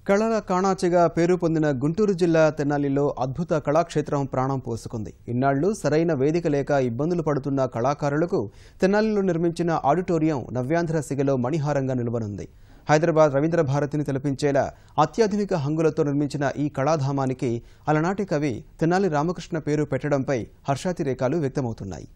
కళల కాణాచిగా పేరు పొందిన గుంటూరు జిల్లా తెనాలిలో అద్భుత కళాక్షేత్రం ప్రాణం పోసుకుంది. ఇన్నాళ్లు సరైన వేదిక లేక ఇబ్బందులు పడుతున్న కళాకారులకు తెనాలిలో నిర్మించిన ఆడిటోరియం నవ్యాంధ్ర సిగలో మణిహారంగా నిలవనుంది. హైదరాబాద్ రవీంద్ర భారతిని తలపించేలా అత్యాధునిక హంగులతో నిర్మించిన ఈ కళాధామానికి అలనాటి కవి తెనాలి రామకృష్ణ పేరు పెట్టడంపై హర్షాతిరేకాలు వ్యక్తమవుతున్నాయి.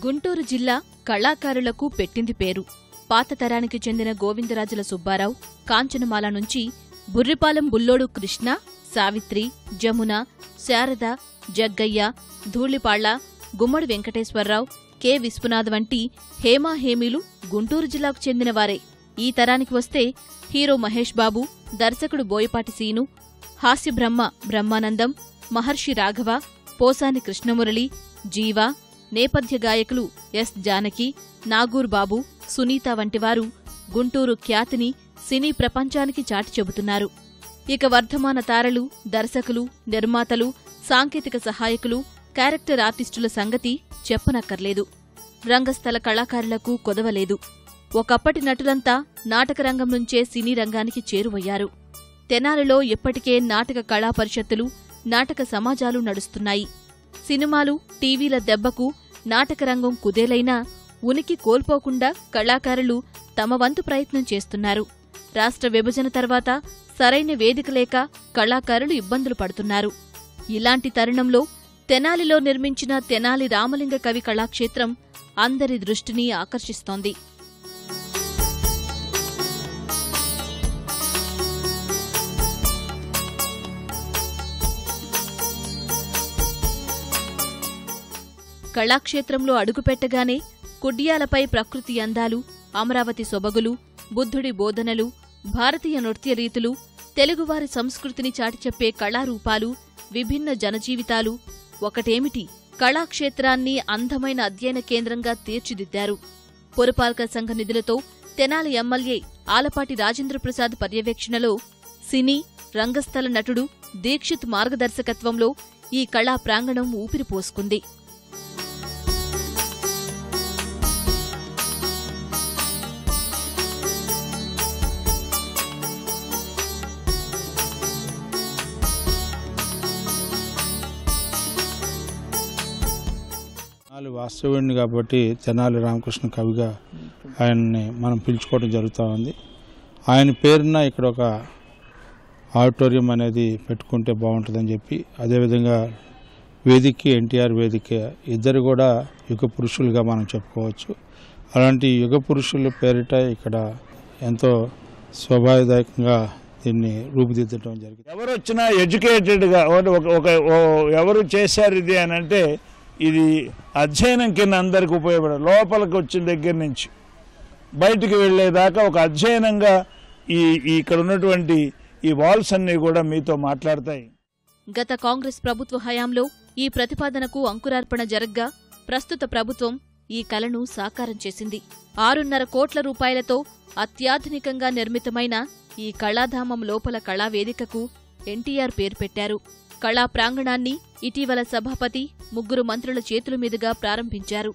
గుంటూరు జిల్లా కళాకారులకు పెట్టింది పేరు. పాత తరానికి చెందిన గోవిందరాజుల సుబ్బారావు, కాంచనమాల నుంచి బుర్రిపాలెం బుల్లోడు కృష్ణ, సావిత్రి, జమున, శారద, జగ్గయ్య, ధూళిపాళ్ల, గుమ్మడి వెంకటేశ్వరరావు, కె విశ్వనాథ్ వంటి హేమాహేమీలు గుంటూరు జిల్లాకు చెందినవారే. ఈ తరానికి వస్తే హీరో మహేష్ బాబు, దర్శకుడు బోయపాటి సీను, హాస్యబ్రహ్మ బ్రహ్మానందం, మహర్షి రాఘవ, పోసాని కృష్ణమురళి, జీవ, నేపథ్య గాయకులు ఎస్ జానకి, నాగూర్ బాబు, సునీత వంటివారు గుంటూరు ఖ్యాతిని సినీ ప్రపంచానికి చాటి చెబుతున్నారు. ఇక వర్ధమాన తారలు, దర్శకులు, నిర్మాతలు, సాంకేతిక సహాయకులు, క్యారెక్టర్ ఆర్టిస్టుల సంగతి చెప్పనక్కర్లేదు. రంగస్థల కళాకారులకు కొదవలేదు. ఒకప్పటి నటులంతా నాటకరంగం నుంచే సినీ రంగానికి చేరువయ్యారు. తెనాలిలో ఇప్పటికే నాటక కళా పరిషత్తులు, నాటక సమాజాలు నడుస్తున్నాయి. సినిమాలు, టీవీల దెబ్బకు నాటకరంగం కుదేలైనా ఉనికి కోల్పోకుండా కళాకారులు తమ వంతు ప్రయత్నం చేస్తున్నారు. రాష్ట్ర విభజన తర్వాత సరైన వేదిక లేక కళాకారులు ఇబ్బందులు పడుతున్నారు. ఇలాంటి తరుణంలో తెనాలిలో నిర్మించిన తెనాలి రామలింగ కవి కళాక్షేత్రం అందరి దృష్టిని ఆకర్షిస్తోంది. కళాక్షేత్రంలో అడుగుపెట్టగానే కుడ్యాలపై ప్రకృతి అందాలు, అమరావతి సొబగులు, బుద్ధుడి బోధనలు, భారతీయ నృత్య రీతులు, తెలుగువారి సంస్కృతిని చాటిచెప్పే కళారూపాలు, విభిన్న జనజీవితాలు ఒకటేమిటి, కళాక్షేత్రాన్ని అందమైన అధ్యయన కేంద్రంగా తీర్చిదిద్దారు. పురపాలక సంఘ నిధులతో తెనాలి ఎమ్మెల్యే ఆలపాటి రాజేంద్రప్రసాద్ పర్యవేక్షణలో సినీ, రంగస్థల నటుడు దీక్షిత్ మార్గదర్శకత్వంలో ఈ కళా ప్రాంగణం ఊపిరిపోసుకుంది. వాస్తవుడిని కాబట్టి తెనాలి రామకృష్ణ కవిగా ఆయన్ని మనం పిలుచుకోవడం జరుగుతూ ఉంది. ఆయన పేరున ఇక్కడ ఒక ఆడిటోరియం అనేది పెట్టుకుంటే బాగుంటుందని చెప్పి, అదేవిధంగా వేదిక ఎన్టీఆర్ వేదిక ఇద్దరు కూడా యుగ పురుషులుగా మనం చెప్పుకోవచ్చు. అలాంటి యుగ పురుషుల పేరిట ఇక్కడ ఎంతో శోభాదాయకంగా దీన్ని రూపుదిద్దడం జరిగింది. ఎవరు వచ్చినా ఎడ్యుకేటెడ్గా ఎవరు చేశారు ఇది అని అంటే ఇది అధ్యయనం కింద అందరికి ఉపయోగపడదు. లోపలికి వచ్చిన దగ్గర నుంచి బయటికి వెళ్లేదాకా ఒక అధ్యయనంగా ఇక్కడ ఉన్నటువంటి ఈ వాల్స్ అన్నీ కూడా మీతో మాట్లాడతాయి. గత కాంగ్రెస్ ప్రభుత్వ హయాంలో ఈ ప్రతిపాదనకు అంకురార్పణ జరగ్గా ప్రస్తుత ప్రభుత్వం ఈ కలను సాకారం చేసింది. 6.5 కోట్ల రూపాయలతో అత్యాధునికంగా నిర్మితమైన ఈ కళాధామం లోపల కళావేదికకు ఎన్టీఆర్ పేరు పెట్టారు. కళా ప్రాంగణాన్ని ఇటీవల సభాపతి, 3 మంత్రుల చేతుల మీదుగా ప్రారంభించారు.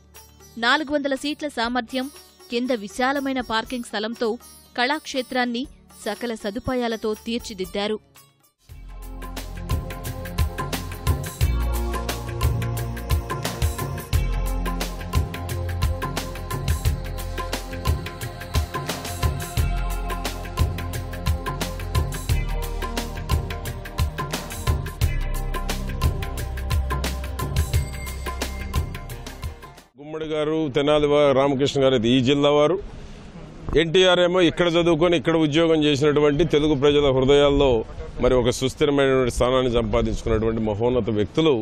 400 సీట్ల సామర్థ్యం, కింద విశాలమైన పార్కింగ్ స్థలంతో కళాక్షేత్రాన్ని సకల సదుపాయాలతో తీర్చిదిద్దారు. గుమ్మడి గారు, తెనాలి రామకృష్ణ గారు ఈ జిల్లా వారు, ఎన్టీఆర్ ఏమో ఇక్కడ చదువుకొని ఇక్కడ ఉద్యోగం చేసినటువంటి తెలుగు ప్రజల హృదయాల్లో మరి ఒక సుస్థిరమైనటువంటి స్థానాన్ని సంపాదించుకున్నటువంటి మహోన్నత వ్యక్తులు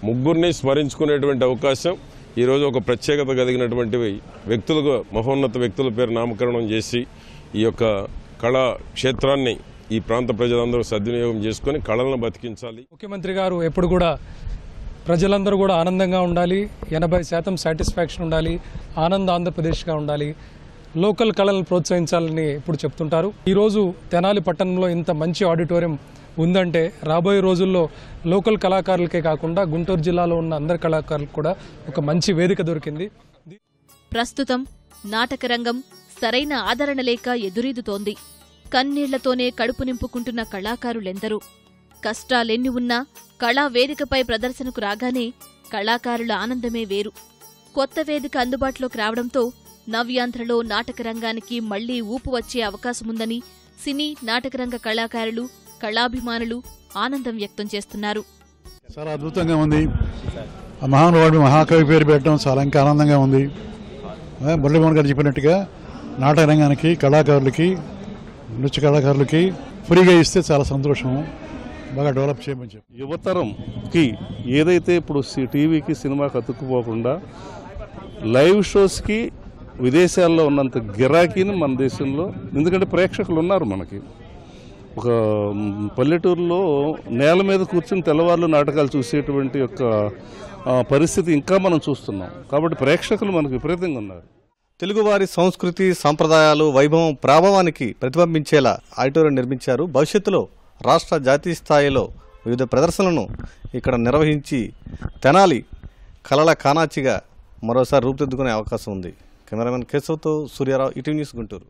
ముగ్గురిని స్మరించుకునేటువంటి అవకాశం ఈరోజు ఒక ప్రత్యేకత కలిగినటువంటి వ్యక్తులుగా మహోన్నత వ్యక్తుల పేరు నామకరణం చేసి ఈ యొక్క కళా క్షేత్రాన్ని ఈ ప్రాంత ప్రజలందరూ సద్వినియోగం చేసుకుని కళలను బతికించాలి. ముఖ్యమంత్రి గారు ఎప్పుడు కూడా ప్రజలందరూ కూడా ఆనందంగా ఉండాలి, 80% సాటిస్ఫాక్షన్ ఉండాలి, ఆనంద ఆంధ్రప్రదేశ్గా ఉండాలి, లోకల్ కళలను ప్రోత్సహించాలని ఇప్పుడు చెప్తుంటారు. ఈరోజు తెనాలి పట్టణంలో ఇంత మంచి ఆడిటోరియం ఉందంటే రాబోయే రోజుల్లో లోకల్ కళాకారులకే కాకుండా గుంటూరు జిల్లాలో ఉన్న అందరి కళాకారులకు కూడా ఒక మంచి వేదిక దొరికింది. ప్రస్తుతం నాటకరంగం సరైన ఆదరణ లేక ఎదురీదుతోంది. కన్నీళ్లతోనే కడుపు నింపుకుంటున్న కళాకారులెందరూ. కష్టాలెన్ని ఉన్నా కళా వేదికపై ప్రదర్శనకు రాగానే కళాకారుల ఆనందమే వేరు. కొత్త వేదిక అందుబాటులోకి రావడంతో నవ్యాంధ్రలో నాటకరంగానికి మళ్లీ ఊపు వచ్చే అవకాశముందని సినీ నాటకరంగ కళాకారులు, కళాభిమానులు ఆనందం వ్యక్తం చేస్తున్నారు. చాలా అద్భుతంగా ఉంది. ఆ మహానుభావుడు మహాకవి పేరు పెట్టడం చాలా ఇంకా ఆనందంగా ఉంది. మురళీమోహన్ గారు చెప్పినట్టుగా నాటక రంగానికి, కళాకారులకి, నృత్య కళాకారులకి ఫ్రీగా ఇస్తే చాలా సంతోషం. బాగా డెవలప్ చేయమని చెప్పి యువతరంకి ఏదైతే ఇప్పుడు టీవీకి సినిమాకి అతుక్కుపోకుండా లైవ్ షోస్కి విదేశాల్లో ఉన్నంత గిరాకీని మన దేశంలో, ఎందుకంటే ప్రేక్షకులు ఉన్నారు మనకి. ఒక పల్లెటూరులో నేల మీద కూర్చుని తెల్లవారులు నాటకాలు చూసేటువంటి యొక్క పరిస్థితి ఇంకా మనం చూస్తున్నాం. కాబట్టి ప్రేక్షకులు మనకు విపరీతంగా ఉన్నారు. తెలుగువారి సంస్కృతి, సంప్రదాయాలు, వైభవం, ప్రాభవానికి ప్రతిబింబించేలా ఆడిటోరియం నిర్మించారు. భవిష్యత్తులో రాష్ట్ర, జాతీయ స్థాయిలో వివిధ ప్రదర్శనలను ఇక్కడ నిర్వహించి తెనాలి కళల కానాచిగా మరోసారి రూపుదిద్దుకునే అవకాశం ఉంది. కెమెరామెన్ కేశవ్తో సూర్యారావు, ఈటీవీ న్యూస్, గుంటూరు.